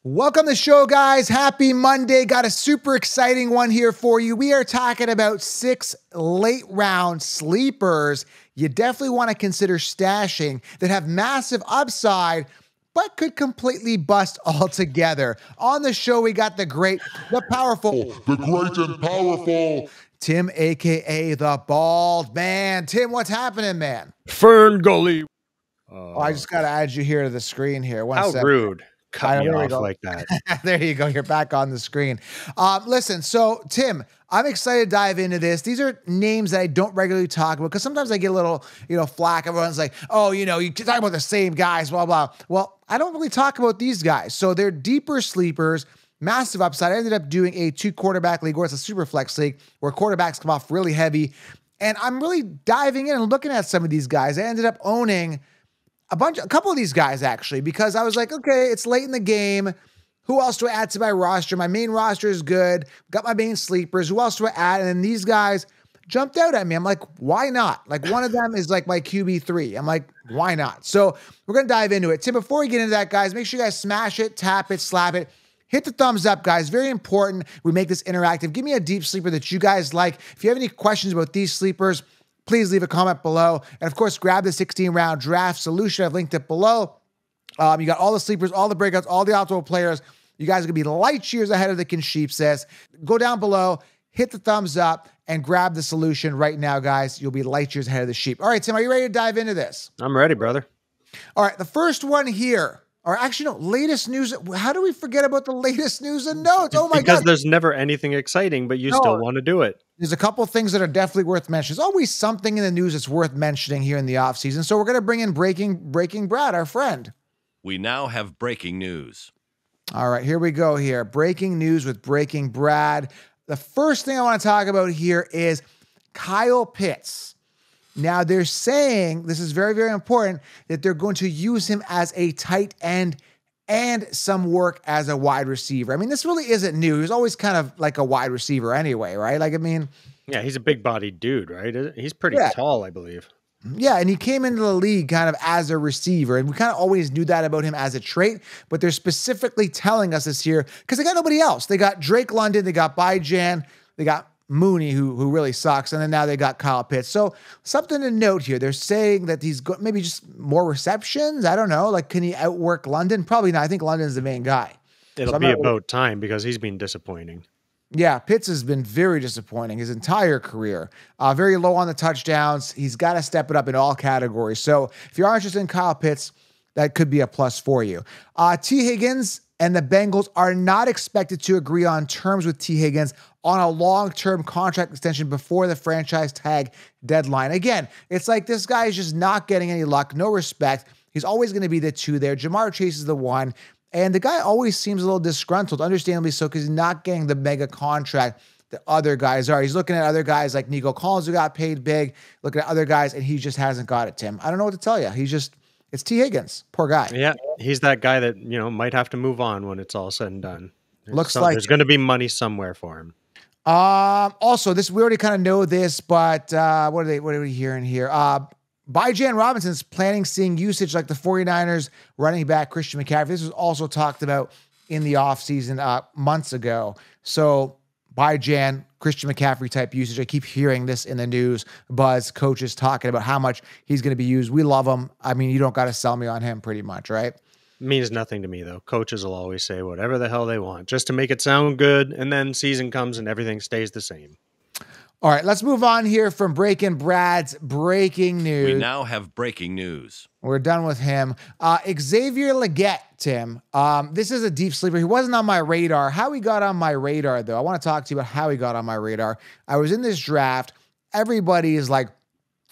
Welcome to the show, guys. Happy Monday. Got a super exciting one here for you. We are talking about 6 late round sleepers you definitely want to consider stashing that have massive upside, but could completely bust altogether. On the show, we got the great, the powerful, the great and powerful Tim, aka the Bald Man. Tim, what's happening, man? Fern Gully. Oh, I just got to add you here to the screen here. How rude. Cut me off like that. There you go. You're back on the screen. Listen, so Tim, I'm excited to dive into this. These are names that I don't regularly talk about because sometimes I get a little, flack. Everyone's like, oh, you talk about the same guys, blah, blah. Well, I don't really talk about these guys. So they're deeper sleepers, massive upside. I ended up doing a 2-quarterback league, or it's a super flex league where quarterbacks come off really heavy. And I'm really diving in and looking at some of these guys. I ended up owning a couple of these guys actually, because I was like, okay, it's late in the game. Who else do I add to my roster? My main roster is good. Got my main sleepers. Who else do I add? And then these guys jumped out at me. I'm like, why not? Like one of them is like my QB3. I'm like, why not? So we're going to dive into it. Tim, before we get into that, guys, make sure you guys smash it, tap it, slap it. Hit the thumbs up, guys. Very important. We make this interactive. Give me a deep sleeper that you guys like. If you have any questions about these sleepers, please leave a comment below. And of course, grab the 16-round draft solution. I've linked it below. You got all the sleepers, all the breakouts, all the optimal players. You guys are going to be light years ahead of the Kinshipses. Go down below, hit the thumbs up, and grab the solution right now, guys. You'll be light years ahead of the sheep. All right, Tim, are you ready to dive into this? I'm ready, brother. All right, the first one here. Or actually, no, latest news. How do we forget about the latest news and notes? Oh, my God. Because there's never anything exciting, but you still want to do it. There's a couple things that are definitely worth mentioning. There's always something in the news that's worth mentioning here in the offseason. So we're going to bring in Breaking Brad, our friend. We now have breaking news. All right, here we go here. Breaking news with Breaking Brad. The first thing I want to talk about here is Kyle Pitts. Now, they're saying, this is very, very important, that they're going to use him as a tight end and some work as a wide receiver. I mean, this really isn't new. He was always kind of like a wide receiver anyway, right? Like, I mean... Yeah, he's a big-bodied dude, right? He's pretty tall, I believe. Yeah, and he came into the league kind of as a receiver, and we kind of always knew that about him as a trait, but they're specifically telling us this year because they got nobody else. They got Drake London, they got Bijan, they got Mooney, who really sucks, and then now they got Kyle Pitts. So something to note here. They're saying that he's maybe just more receptions. I don't know. Like, can he outwork London? Probably not. I think London's the main guy. It'll be about time because he's been disappointing. Yeah, Pitts has been very disappointing his entire career. Very low on the touchdowns. He's got to step it up in all categories. So if you are interested in Kyle Pitts, that could be a plus for you. T. Higgins and the Bengals are not expected to agree on terms with T. Higgins on a long-term contract extension before the franchise tag deadline. Again, it's like this guy is just not getting any luck, no respect. He's always going to be the 2 there. Jamar Chase is the 1. And the guy always seems a little disgruntled, understandably so, because he's not getting the mega contract that other guys are. He's looking at other guys like Nico Collins, who got paid big, looking at other guys, and he just hasn't got it, Tim. I don't know what to tell you. It's T. Higgins. Poor guy. Yeah, he's that guy that, might have to move on when it's all said and done. Looks like there's going to be money somewhere for him. Also, we already kind of know this, but what are we hearing here? Bijan Robinson's planning seeing usage like the 49ers running back Christian McCaffrey. This was also talked about in the offseason months ago. So Bijan, Christian McCaffrey type usage. I keep hearing this in the news. Buzz, coaches talking about how much he's going to be used. We love him. I mean, you don't got to sell me on him pretty much, right? Means nothing to me, though. Coaches will always say whatever the hell they want just to make it sound good, and then season comes and everything stays the same. All right, let's move on here from Breaking Brad's breaking news. We now have breaking news. We're done with him. Xavier Legette, Tim. This is a deep sleeper. He wasn't on my radar. How he got on my radar, though, I want to talk to you about how he got on my radar. I was in this draft. Everybody is like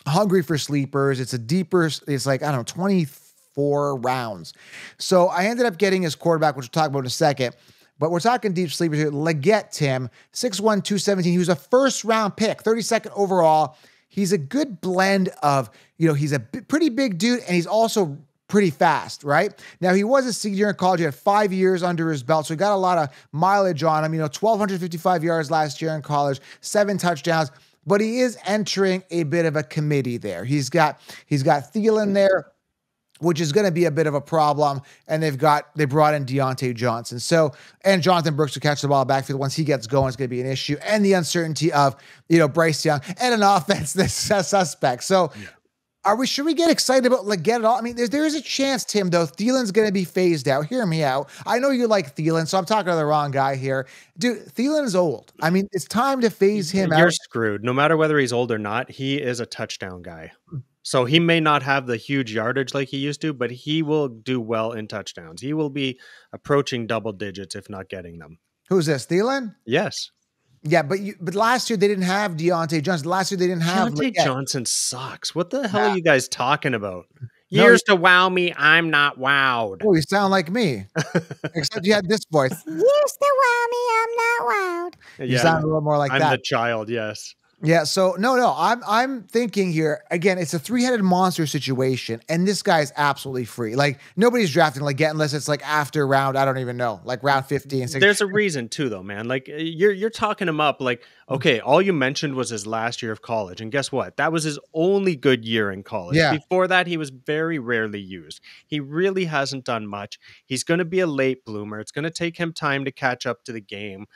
hungry for sleepers. It's like, I don't know, 24 rounds. So I ended up getting his quarterback, which we'll talk about in a second. But we're talking deep sleepers here. Legette, Tim, 6'1", 217. He was a first-round pick, 32nd overall. He's a good blend of, he's a pretty big dude, and he's also pretty fast, right? Now, he was a senior in college. He had 5 years under his belt, so he got a lot of mileage on him. 1,255 yards last year in college, 7 touchdowns. But he is entering a bit of a committee there. He's got Thielen there. which is going to be a bit of a problem. And they brought in Deontay Johnson. So, and Jonathan Brooks to catch the ball backfield. Once he gets going, it's going to be an issue. And the uncertainty of, Bryce Young and an offense that's suspect. So should we get excited about Leggett at all? I mean, there is a chance, Tim, though. Thielen's going to be phased out. Hear me out. I know you like Thielen, so I'm talking to the wrong guy here. Dude, Thielen is old. I mean, it's time to phase him out. You're screwed. No matter whether he's old or not, he is a touchdown guy. So he may not have the huge yardage like he used to, but he will do well in touchdowns. He will be approaching double digits, if not getting them. Who's this, Thielen? Yes. Yeah, but last year they didn't have Deontay Johnson. Last year they didn't have Deontay Johnson sucks. What the hell Yeah. are you guys talking about? No, Years to wow me, I'm not wowed. Oh, you sound like me. Except you had this voice. Used to wow me, I'm not wowed. You sound a little more like I'm that. the child, yes. Yeah, so no, I'm thinking here again. It's a three-headed monster situation, and this guy's absolutely free. Like nobody's drafting Leggett unless it's like after round. I don't even know, like round 15. 16. There's a reason too, though, man. Like you're talking him up. Like okay, all you mentioned was his last year of college, and guess what? That was his only good year in college. Yeah. Before that, he was very rarely used. He really hasn't done much. He's going to be a late bloomer. It's going to take him time to catch up to the game.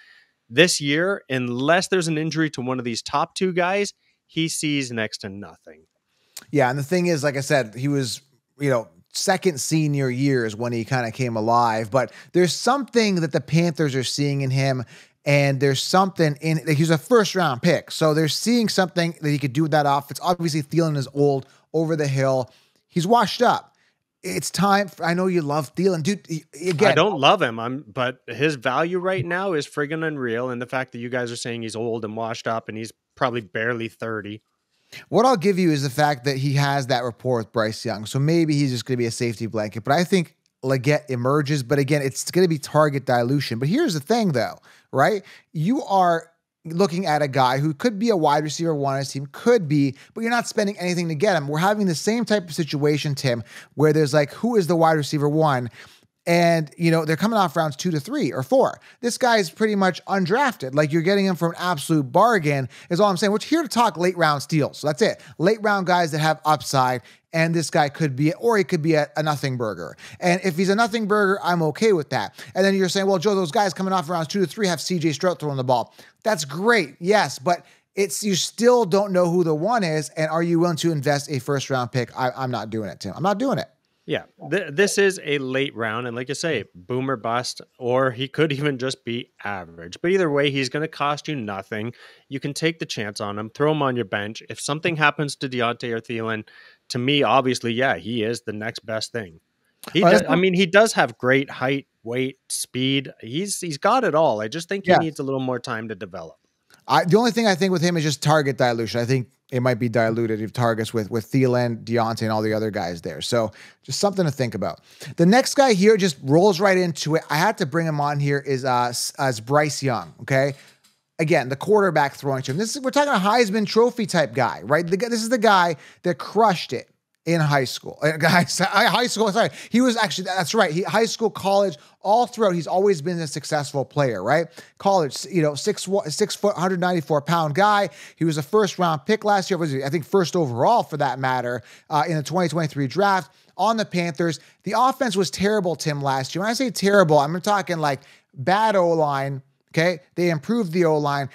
This year, unless there's an injury to one of these top two guys, he sees next to nothing. Yeah, and the thing is, like I said, he was, second senior years when he kind of came alive. But there's something that the Panthers are seeing in him, and there's something in he's a first-round pick. So they're seeing something that he could do with that offense. Obviously, Thielen is old, over the hill. He's washed up. It's time. I know you love Thielen, dude. Again, I don't love him. But his value right now is friggin' unreal. And the fact that you guys are saying he's old and washed up, and he's probably barely 30. What I'll give you is the fact that he has that rapport with Bryce Young. So maybe he's just going to be a safety blanket. But I think Leggett emerges. But again, it's going to be target dilution. But here's the thing, though, right? You are looking at a guy who could be a wide receiver one on his team, could be, but you're not spending anything to get him. We're having the same type of situation, Tim, where there's like, who is the wide receiver one? And, they're coming off rounds 2 to 3 or 4. This guy is pretty much undrafted. Like you're getting him for an absolute bargain is all I'm saying. We're here to talk late round steals. So that's it. Late round guys that have upside. And this guy could be, or he could be a nothing burger. And if he's a nothing burger, I'm okay with that. And then you're saying, well, Joe, those guys coming off rounds 2 to 3 have CJ Stroud throwing the ball. That's great. Yes. But you still don't know who the one is. And are you willing to invest a first round pick? I'm not doing it, Tim. I'm not doing it. Yeah, this is a late round, and like you say, boomer bust, or he could even just be average. But either way, he's going to cost you nothing. You can take the chance on him, throw him on your bench. If something happens to Deontay or Thielen, to me, obviously, yeah, he is the next best thing. He does have great height, weight, speed. He's got it all. I just think he needs a little more time to develop. The only thing I think with him is just target dilution. I think it might be diluted if targets with Thielen, Deontay, and all the other guys there. So just something to think about. The next guy here just rolls right into it. I had to bring him on here is Bryce Young. Okay. Again, the quarterback throwing to him. We're talking a Heisman Trophy type guy, right? This is the guy that crushed it in high school. Sorry. He was actually, that's right. High school, college, all throughout, he's always been a successful player, right? College, 6 foot, 194 pound guy. He was a first round pick last year. I think first overall for that matter, in the 2023 draft on the Panthers. The offense was terrible, Tim, last year. When I say terrible, I'm talking like bad O-line. Okay. They improved the O-line.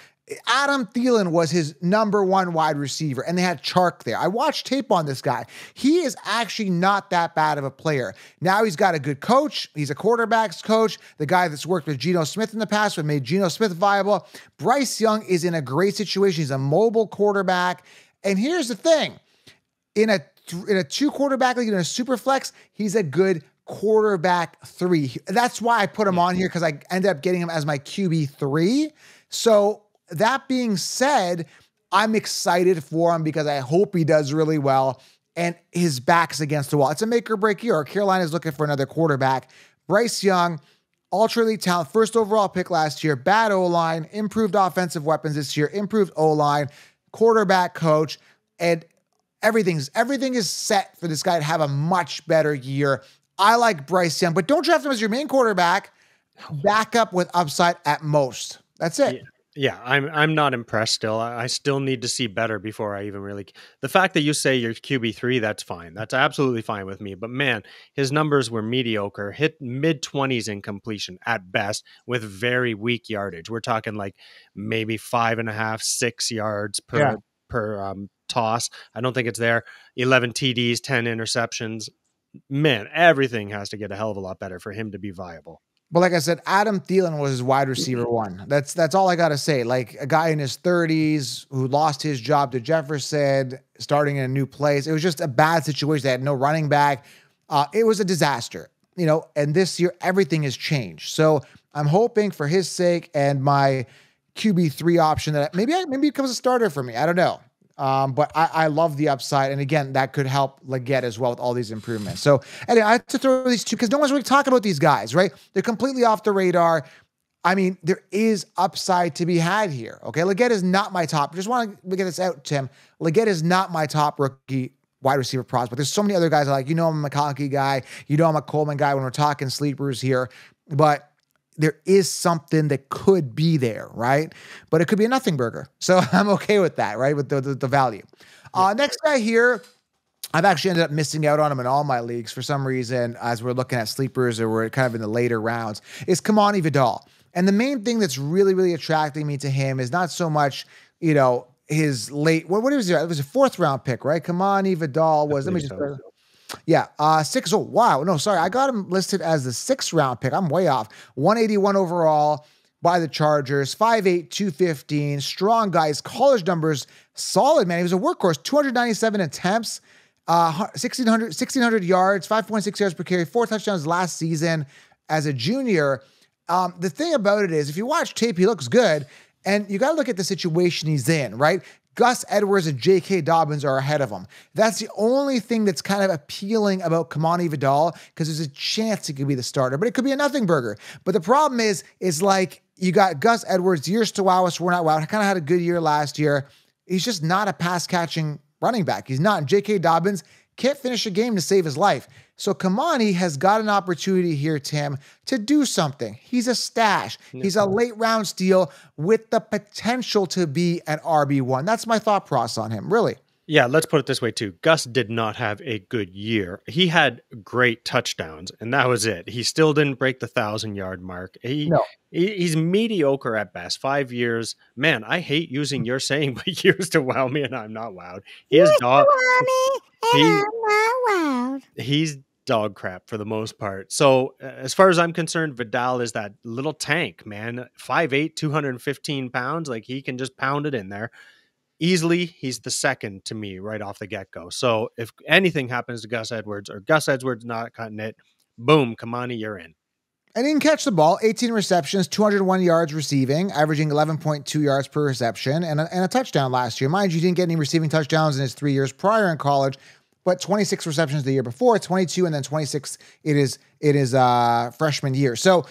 Adam Thielen was his number one wide receiver, and they had Chark there. I watched tape on this guy. He is actually not that bad of a player. Now he's got a good coach. He's a quarterback's coach, the guy that's worked with Geno Smith in the past, what made Geno Smith viable. Bryce Young is in a great situation. He's a mobile quarterback. And here's the thing. In a 2 quarterback league, in a super flex, he's a good quarterback 3. That's why I put him on here, because I ended up getting him as my QB3. So that being said, I'm excited for him because I hope he does really well and his back's against the wall. It's a make or break year. Carolina's looking for another quarterback. Bryce Young, ultra elite talent, first overall pick last year, bad O-line, improved offensive weapons this year, improved O-line, quarterback coach, and everything is set for this guy to have a much better year. I like Bryce Young, but don't draft him as your main quarterback. Back up with upside at most. That's it. Yeah, I'm not impressed still. I still need to see better before I even really. The fact that you say you're QB3, that's fine. That's absolutely fine with me. But man, his numbers were mediocre. Hit mid-20s in completion at best with very weak yardage. We're talking like maybe 5.5, 6 yards Yeah. per toss. I don't think it's there. 11 TDs, 10 interceptions. Man, everything has to get a hell of a lot better for him to be viable. But like I said, Adam Thielen was his wide receiver one. That's all I gotta say. Like a guy in his 30s who lost his job to Jefferson, starting in a new place. It was just a bad situation. They had no running back. It was a disaster, And this year, everything has changed. So I'm hoping for his sake and my QB3 option that maybe it becomes a starter for me. I don't know. But I love the upside. And again, that could help Leggett as well with all these improvements. So anyway, I have to throw these two because no one's really talking about these guys, right? They're completely off the radar. I mean, there is upside to be had here. Okay. Leggett is not my top. Just want to get this out, Tim. Leggett is not my top rookie wide receiver prospect. There's so many other guys I like. I'm a McConkey guy. I'm a Coleman guy when we're talking sleepers here. But there is something that could be there, right? But it could be a nothing burger. So I'm okay with that, right? With the value. Next guy here, I've actually ended up missing out on him in all my leagues for some reason as we're looking at sleepers or we're kind of in the later rounds, is Kamani Vidal. And the main thing that's really, really attracting me to him is not so much, his late, what is it? It was a 4th round pick, right? Kamani Vidal was, let me just... Yeah, 6. Oh, wow. No, sorry. I got him listed as the 6th round pick. I'm way off. 181 overall by the Chargers, 5'8", 215. Strong guys. College numbers, solid, man. He was a workhorse. 297 attempts, 1,600 yards, 5.6 yards per carry, 4 touchdowns last season as a junior. The thing about it is, if you watch tape, he looks good. And you got to look at the situation he's in, right? Gus Edwards and J.K. Dobbins are ahead of him. That's the only thing that's kind of appealing about Kamani Vidal because there's a chance he could be the starter, but it could be a nothing burger. But the problem is like you got Gus Edwards, years to wow us, we're not wow. Kind of had a good year last year. He's just not a pass-catching running back. He's not. And J.K. Dobbins can't finish a game to save his life. So Kamani has got an opportunity here, Tim, to do something. He's a stash. He's a late round steal with the potential to be an RB1. That's my thought process on him, really. Yeah, let's put it this way too. Gus did not have a good year. He had great touchdowns, and that was it. He still didn't break the 1,000-yard mark. He's mediocre at best. 5 years. Man, I hate using your saying, but years to wow me, and I'm not wowed. He's dog crap for the most part. So as far as I'm concerned, Vidal is that little tank, man. 5'8", 215 pounds. Like he can just pound it in there. Easily, he's the second to me right off the get-go. So if anything happens to Gus Edwards or Gus Edwards not cutting it, boom, Kamani, you're in. And he can catch the ball, 18 receptions, 201 yards receiving, averaging 11.2 yards per reception, and a touchdown last year. Mind you, he didn't get any receiving touchdowns in his 3 years prior in college, but 26 receptions the year before, 22, and then 26 it is freshman year. So,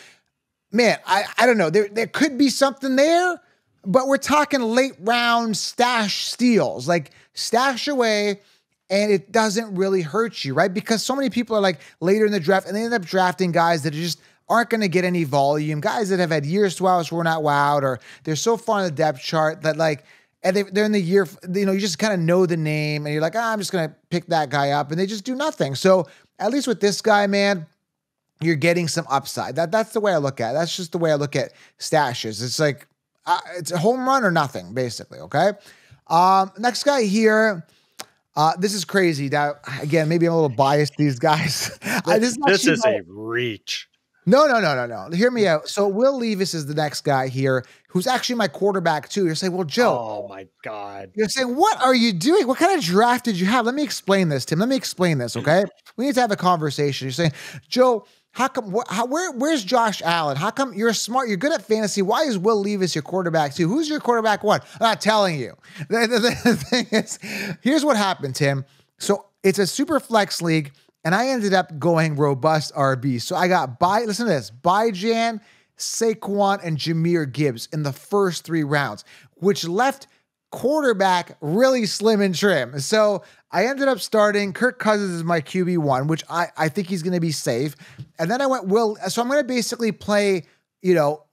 man, I don't know. There could be something there, but we're talking late round stash steals, like stash away, and it doesn't really hurt you, right? Because so many people are like later in the draft, and they end up drafting guys that just aren't going to get any volume, guys that have had years to wow us, we're not wowed, or they're so far in the depth chart that like, and they're in the year, you just kind of know the name, and you're like, I'm just going to pick that guy up, and they just do nothing. So at least with this guy, man, you're getting some upside. That's the way I look at it. That's just the way I look at stashes. It's like, it's a home run or nothing, basically, okay? Next guy here, this is crazy. Now, again, maybe I'm a little biased, these guys. This is a reach. No. Hear me out. So Will Levis is the next guy here, who's actually my quarterback too. You're saying, well, Joe. Oh my God. You're saying, what are you doing? What kind of draft did you have? Let me explain this, Tim. Let me explain this, okay? We need to have a conversation. You're saying, Joe, how come? Where's Josh Allen? How come you're smart? You're good at fantasy. Why is Will Levis your quarterback too? Who's your quarterback one? I'm not telling you. The thing is, here's what happened, Tim. So it's a super flex league, and I ended up going robust RB. So I got listen to this, Bijan, Saquon, and Jahmyr Gibbs in the first 3 rounds, which left quarterback really slim and trim. So I ended up starting Kirk Cousins as my QB1, which I think he's going to be safe. And then I went so I'm going to basically play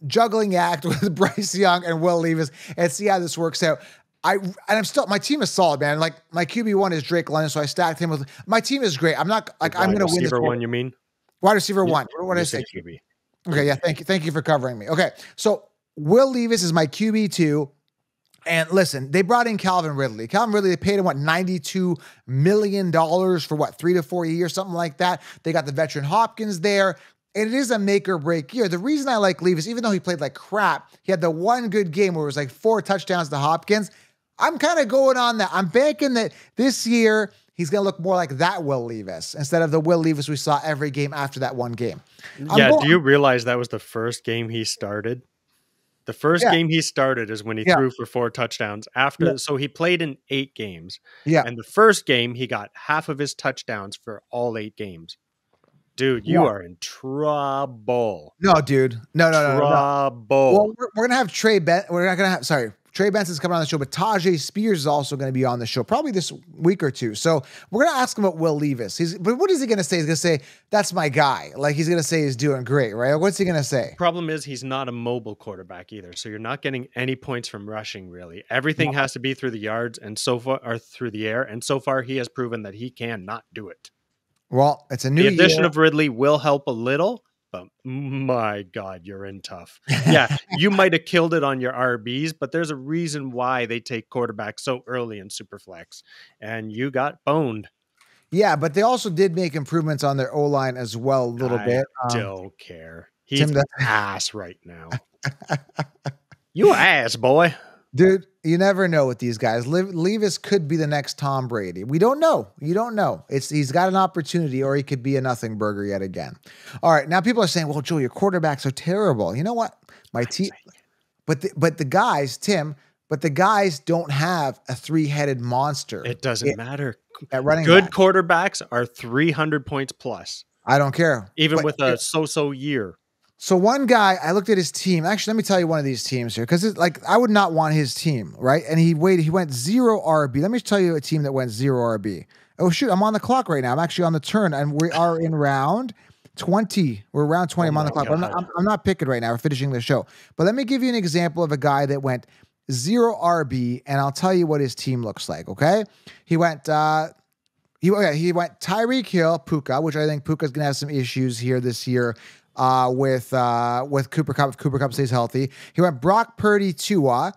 juggling act with Bryce Young and Will Levis and see how this works out. My team is solid, man. Like my QB1 is Drake London, so I stacked him with my team is great. I'm not like I'm going to win this one. You mean wide receiver one? What did I say? QB. Okay, yeah. Thank you for covering me. Okay, so Will Levis is my QB2. And listen, they brought in Calvin Ridley. Calvin Ridley, they paid him, $92 million for 3 to 4 years, something like that. They got the veteran Hopkins there. And it is a make or break year. The reason I like Levis, even though he played like crap, he had the one good game where it was like 4 touchdowns to Hopkins. I'm kind of going on that. I'm banking that this year he's going to look more like that Will Levis instead of the Will Levis we saw every game after that one game. Do you realize that was the first game he started? The first game he started is when he threw for 4 touchdowns so he played in 8 games. Yeah. And the first game, he got half of his touchdowns for all 8 games. Dude, you are in trouble. No, dude. No. Trouble. Well, we're going to have Trey Benson's coming on the show, but Tajay Spears is also going to be on the show probably this week or two. So we're going to ask him about Will Levis. But what is he going to say? He's going to say, that's my guy. Like he's going to say he's doing great, right? What's he going to say? Problem is he's not a mobile quarterback either. So you're not getting any points from rushing really. Everything has to be through the yards and so far or through the air. And so far he has proven that he cannot do it. Well, it's a new year. The addition of Ridley will help a little, but my God, you're in tough. Yeah, you might have killed it on your RBs, but there's a reason why they take quarterbacks so early in Superflex, and you got boned. Yeah, but they also did make improvements on their O-line as well a little bit. I don't care. He's ass right now. You ass, boy. Dude, you never know with these guys. Levis could be the next Tom Brady. We don't know. You don't know. He's got an opportunity, or he could be a nothing burger yet again. All right, now people are saying, "Well, Joe, your quarterbacks are terrible." You know what? My team, but the guys, Tim, but the guys don't have a 3-headed monster. It doesn't matter. At running good back. Quarterbacks are 300 points plus. I don't care, even with a so-so year. So one guy, I looked at his team. Actually, let me tell you one of these teams here, because I would not want his team, right? And he went 0 RB. Let me tell you a team that went 0 RB. Oh shoot, I'm on the clock right now. I'm actually on the turn, and we are in round 20. We're round 20. I'm on the clock. I'm not picking right now. We're finishing the show. But let me give you an example of a guy that went 0 RB, and I'll tell you what his team looks like. Okay, he went Tyreek Hill, Puka, which I think Puka's gonna have some issues here this year. With Cooper Kupp, if Cooper Kupp stays healthy. He went Brock Purdy, Tua.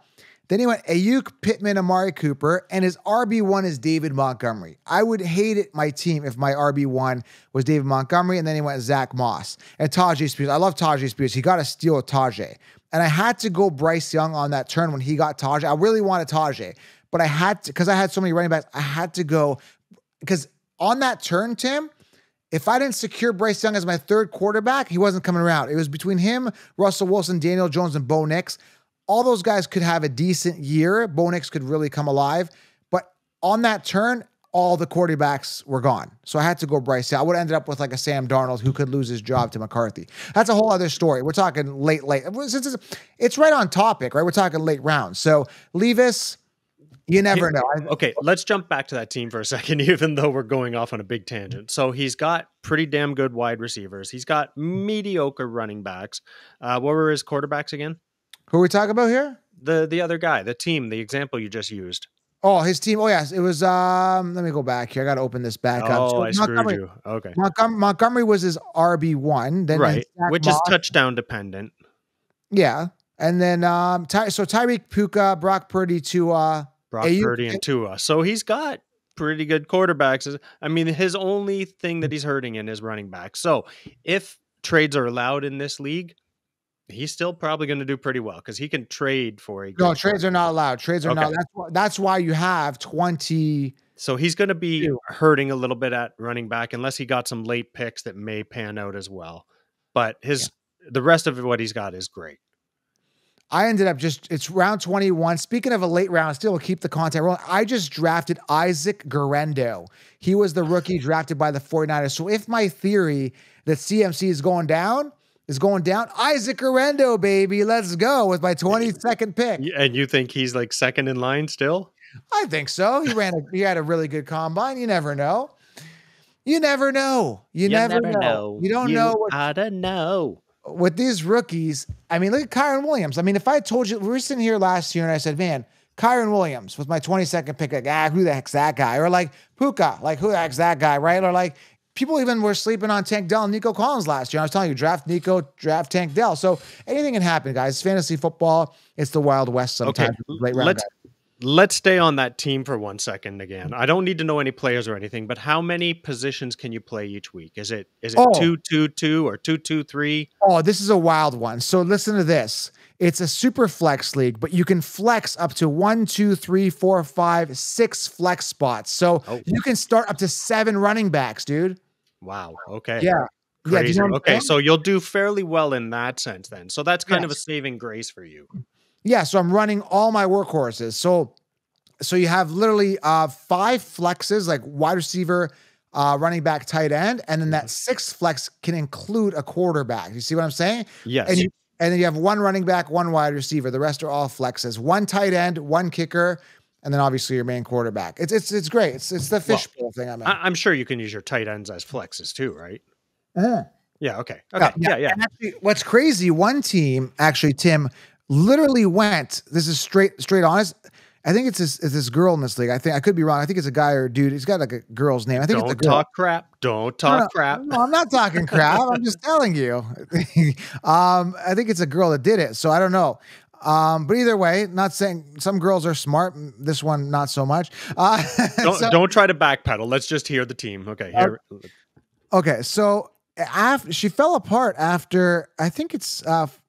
Then he went Ayuk, Pittman, Amari Cooper, and his RB1 is David Montgomery. I would hate it, my team, if my RB1 was David Montgomery, and then he went Zach Moss. And Tajay Spears. I love Tajay Spears. He got a steal with Tajay. And I had to go Bryce Young on that turn when he got Tajay. I really wanted Tajay, but I had to, because I had so many running backs, I had to go, because on that turn, Tim, if I didn't secure Bryce Young as my 3rd quarterback, he wasn't coming around. It was between him, Russell Wilson, Daniel Jones, and Bo Nix. All those guys could have a decent year. Bo Nix could really come alive. But on that turn, all the quarterbacks were gone. So I had to go Bryce Young. I would have ended up with like a Sam Darnold who could lose his job to McCarthy. That's a whole other story. We're talking late. It's right on topic, right? We're talking late rounds. So Levis, you never know. Okay, let's jump back to that team for a second, even though we're going off on a big tangent. So he's got pretty damn good wide receivers. He's got mediocre running backs. What were his quarterbacks again? Who are we talking about here? The other guy, the team, the example you just used. Oh, his team. Oh, yes. It was, let me go back here. I got to open this back up. Oh, I screwed you. Okay. Montgomery was his RB1. Then right, which is touchdown dependent. Yeah. And then, so Tyreek, Puka, Brock Purdy, Tua. Brock Purdy and Tua. So he's got pretty good quarterbacks. I mean, his only thing that he's hurting in is running back. So if trades are allowed in this league, he's still probably going to do pretty well because he can trade for a. No, trades are not allowed. Trades are not. That's why you have 20. So he's going to be hurting a little bit at running back unless he got some late picks that may pan out as well. But the rest of what he's got is great. I ended up it's round 21. Speaking of a late round, still will keep the content rolling. I just drafted Isaac Guerendo. He was the rookie drafted by the 49ers. So if my theory that CMC is going down, Isaac Guerendo, baby, let's go with my 22nd pick. And you think he's like second in line still? I think so. He had a really good combine. You never know. You never know. You never know. You don't know. I don't know. with these rookies, I mean, look at Kyron Williams. I mean, if I told you, we were sitting here last year and I said, man, Kyron Williams was my 22nd pick, like, who the heck's that guy? Or like Puka, like, who the heck's that guy, right? Or like, people even were sleeping on Tank Dell and Nico Collins last year. I was telling you, draft Nico, draft Tank Dell. So anything can happen, guys. Fantasy football, it's the Wild West sometimes. Okay, Late round guys. let's stay on that team for 1 second again. I don't need to know any players or anything, but how many positions can you play each week? Is it 2-2-2 or 2-2-3? Oh, this is a wild one. So listen to this. It's a super flex league, but you can flex up to 1, 2, 3, 4, 5, 6 flex spots. So you can start up to 7 running backs, dude. Wow. Okay. Yeah. Crazy. Yeah, do you know what I'm Okay, saying? so you'll do fairly well in that sense then. So that's kind of a saving grace for you. Yeah, so I'm running all my workhorses. So you have literally 5 flexes, like wide receiver, running back, tight end, and then that 6th flex can include a quarterback. You see what I'm saying? Yes. And then you have 1 running back, 1 wide receiver. The rest are all flexes. 1 tight end, 1 kicker, and then obviously your main quarterback. It's great. It's the fishbowl thing. I'm sure you can use your tight ends as flexes too, right? Uh-huh. Yeah. Okay. Yeah. And actually, what's crazy? One team, actually, Tim, literally went. This is straight honest. I think it's this girl in this league. I think I could be wrong. I think it's a guy or a dude. He's got like a girl's name. I think it's a girl. Don't talk crap. No, I'm not talking crap. I'm just telling you. I think it's a girl that did it. So I don't know. But either way, not saying some girls are smart. This one, not so much. Don't try to backpedal. Let's just hear the team. Okay. Okay. So after she fell apart after, I think it's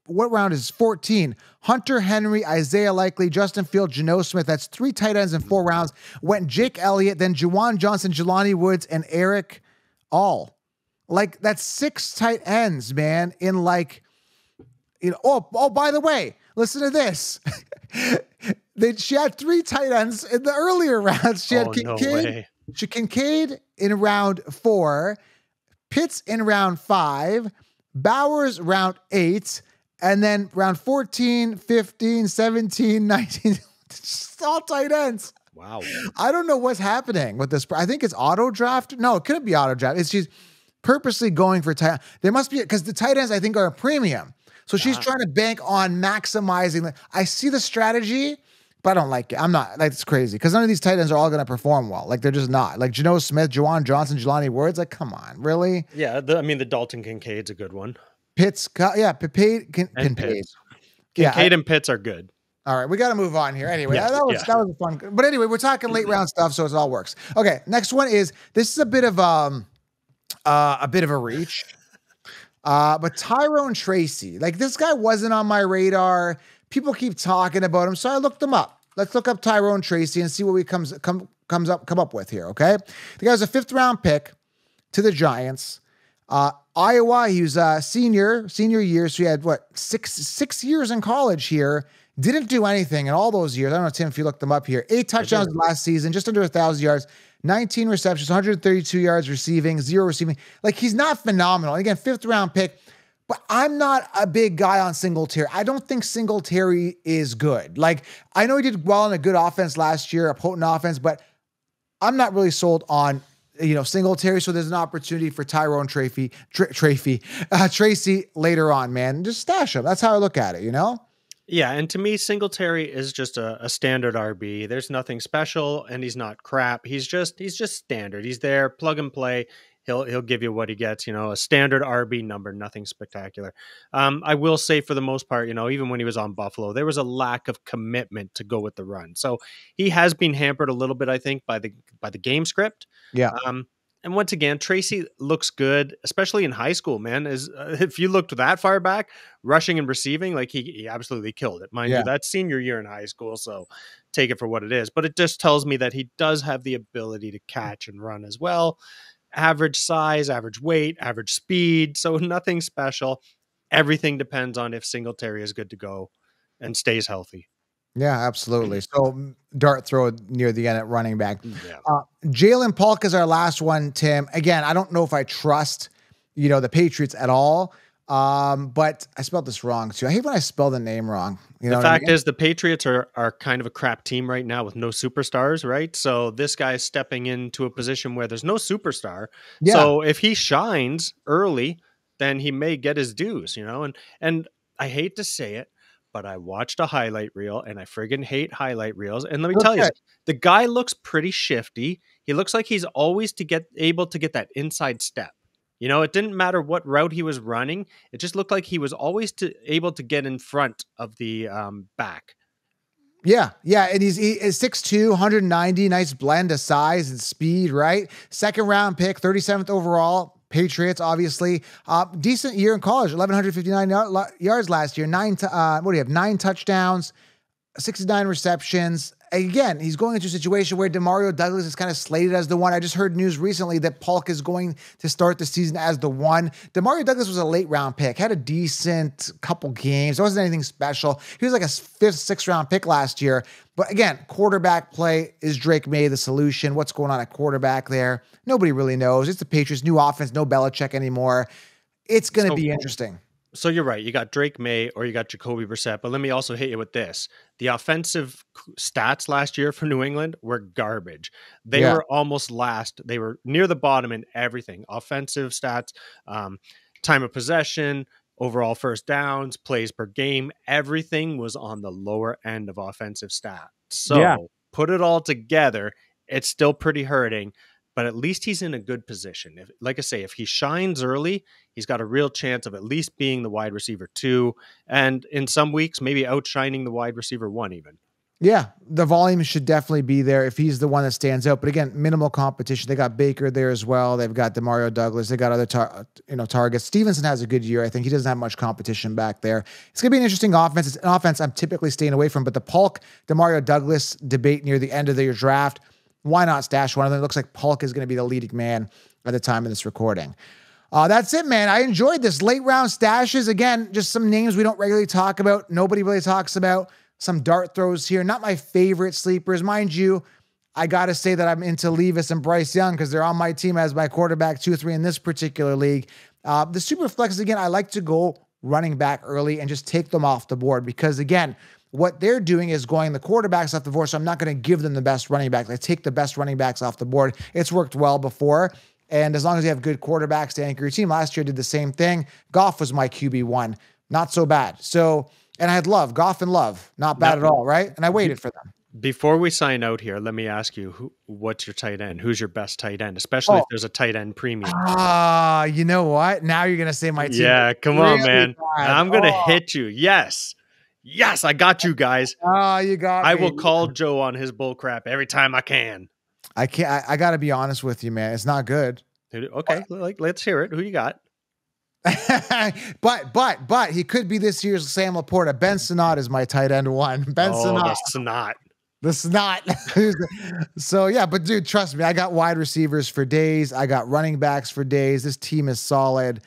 what round is 14? Hunter Henry, Isaiah Likely, Justin Fields, Geno Smith. That's 3 tight ends in 4 rounds. Went Jake Elliott, then Juwan Johnson, Jelani Woods, and Eric All. Like, that's 6 tight ends, man. In like, Oh, by the way, listen to this. She had 3 tight ends in the earlier rounds. She had Kincaid in round 4, Pitts in round 5, Bowers round 8. And then round 14, 15, 17, 19, just all tight ends. Wow. I don't know what's happening with this. I think it's auto draft. No, it couldn't be auto draft. It's she's purposely going for tight. There must be, because the tight ends I think are a premium. So she's trying to bank on maximizing. I see the strategy, but I don't like it. I'm not, like, it's crazy because none of these tight ends are all going to perform well. Like, they're just not. Like Geno Smith, Juwan Johnson, Jelani Woods. Like, come on, really? Yeah, the Dalton Kincaid's a good one. Pitts, Kincaid. Kincaid and Pitts are good. All right, we got to move on here. Anyway, Yes, that was a fun. But anyway, we're talking late round stuff, so it all works. Okay, next one is, this is a bit of a reach, but Tyrone Tracy. Like, this guy wasn't on my radar. People keep talking about him, so I looked him up. Let's look up Tyrone Tracy and see what we come up with here. Okay, the guy was a 5th round pick to the Giants. Iowa, he was a senior year, so he had six years in college here. Didn't do anything in all those years. I don't know, Tim, if you looked them up here. 8 touchdowns last season, just under 1,000 yards, 19 receptions, 132 yards receiving, 0 receiving. Like, he's not phenomenal. Again, 5th round pick, but I'm not a big guy on Singletary. I don't think Singletary is good. Like, I know he did well in a good offense last year, a potent offense, but I'm not really sold on Singletary, so there's an opportunity for Tyrone Tracy later on, man. Just stash him. That's how I look at it, Yeah, and to me, Singletary is just a standard RB. There's nothing special, and he's not crap. He's just standard. He's there, plug and play. He'll give you what he gets, a standard RB number, nothing spectacular. I will say for the most part, even when he was on Buffalo, there was a lack of commitment to go with the run. So he has been hampered a little bit, I think, by the game script. Yeah. And once again, Tracy looks good, especially in high school, man. If you looked that far back, rushing and receiving, like he absolutely killed it. Mind you, that's senior year in high school, so take it for what it is. But it just tells me that he does have the ability to catch and run as well. Average size, average weight, average speed. So nothing special. Everything depends on if Singletary is good to go and stays healthy. Yeah, absolutely. So dart throw near the end at running back. Yeah. Jalen Polk is our last one, Tim. Again, I don't know if I trust, the Patriots at all. But I spelled this wrong too. I hate when I spell the name wrong. The fact is the Patriots are kind of a crap team right now with no superstars, right? So this guy's stepping into a position where there's no superstar. Yeah. So if he shines early, then he may get his dues, and I hate to say it, but I watched a highlight reel and I friggin' hate highlight reels. And let me tell you, the guy looks pretty shifty. He looks like he's always able to get that inside step. It didn't matter what route he was running. It just looked like he was always able to get in front of the back. Yeah, and he's 6'2", 190, nice blend of size and speed, right? Second round pick, 37th overall. Patriots, obviously. Decent year in college, 1,159 yards last year. 9 touchdowns, 69 receptions. Again, he's going into a situation where Demario Douglas is kind of slated as the one. I just heard news recently that Polk is going to start the season as the one. Demario Douglas was a late round pick, had a decent couple games. It wasn't anything special. He was like a 5th, 6th round pick last year. But again, quarterback play, is Drake May the solution? What's going on at quarterback there? Nobody really knows. It's the Patriots, new offense, no Belichick anymore. It's going to be interesting. So you're right. You got Drake May or you got Jacoby Brissett. But let me also hit you with this. The offensive stats last year for New England were garbage. They were almost last. They were near the bottom in everything. Offensive stats, time of possession, overall first downs, plays per game. Everything was on the lower end of offensive stats. So put it all together, it's still pretty hurting. But at least he's in a good position. Like I say, if he shines early, he's got a real chance of at least being the wide receiver 2. And in some weeks, maybe outshining the wide receiver 1 even. Yeah, the volume should definitely be there if he's the one that stands out. But again, minimal competition. They got Baker there as well. They've got Demario Douglas. They got other targets. Stevenson has a good year. I think he doesn't have much competition back there. It's going to be an interesting offense. It's an offense I'm typically staying away from. But the Polk, Demario Douglas debate near the end of your draft, why not stash one of them? It looks like Polk is going to be the leading man at the time of this recording. That's it, man. I enjoyed this. Late round stashes. Again, just some names we don't regularly talk about. Nobody really talks about. Some dart throws here. Not my favorite sleepers. Mind you, I got to say that I'm into Levis and Bryce Young because they're on my team as my quarterback 2-3 in this particular league. The super flexes, again, I like to go running back early and just take them off the board because, again, what they're doing is going the quarterbacks off the board, so I'm not going to give them the best running backs. I take the best running backs off the board. It's worked well before, and as long as you have good quarterbacks to anchor your team, last year I did the same thing. Goff was my QB1. Not so bad. So, and I had Love. Goff and Love. Not bad at all, right? And I waited for them. Before we sign out here, let me ask you, what's your tight end? Who's your best tight end? Especially if there's a tight end premium. You know what? Now you're going to say my team. Yeah, come on, man. I'm going to hit you. Yes, I got you guys. You got me. I will call Joe on his bull crap every time I can. I can't. I got to be honest with you, man. It's not good. Okay, let's hear it. Who you got? but he could be this year's Sam Laporta. Ben Sinnott is my tight end 1. Ben Sinnott. The snot. So yeah, but dude, trust me, I got wide receivers for days. I got running backs for days. This team is solid,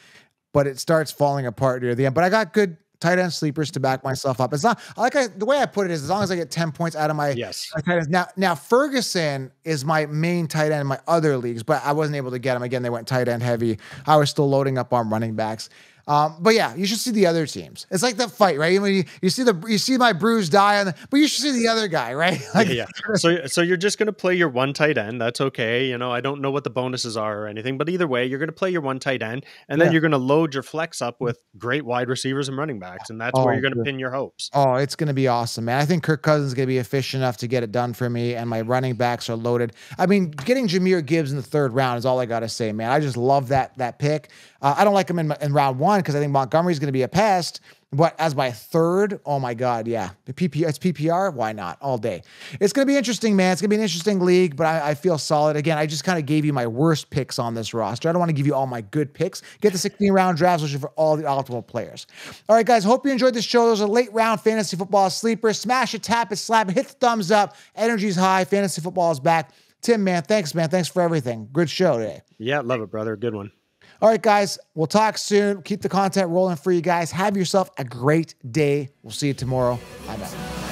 but it starts falling apart near the end. But I got good tight end sleepers to back myself up. It's not the way I put it is as long as I get 10 points out of my tight ends. Now Ferguson is my main tight end in my other leagues, but I wasn't able to get him. Again, they went tight end heavy. I was still loading up on running backs. But yeah, you should see the other teams. It's like that fight, right? When you see my bruise die but you should see the other guy, right? Yeah. So you're just going to play your one tight end. That's okay. I don't know what the bonuses are or anything, but either way, you're going to play your one tight end and then you're going to load your flex up with great wide receivers and running backs. And that's where you're going to pin your hopes. Oh, it's going to be awesome, man. I think Kirk Cousins is going to be efficient enough to get it done for me. And my running backs are loaded. I mean, getting Jahmyr Gibbs in the 3rd round is all I got to say, man. I just love that pick. I don't like him in round 1 because I think Montgomery's going to be a pest. But as my 3rd, oh my God, yeah. It's PPR, why not? All day. It's going to be interesting, man. It's going to be an interesting league, but I feel solid. Again, I just kind of gave you my worst picks on this roster. I don't want to give you all my good picks. Get the 16-round draft solution for all the optimal players. All right, guys, hope you enjoyed this show. Those are late round fantasy football sleepers. Smash it, tap it, slap it, hit the thumbs up. Energy's high. Fantasy football is back. Tim, man. Thanks for everything. Good show today. Yeah, love it, brother. Good one. All right, guys, we'll talk soon. Keep the content rolling for you guys. Have yourself a great day. We'll see you tomorrow. I'm out.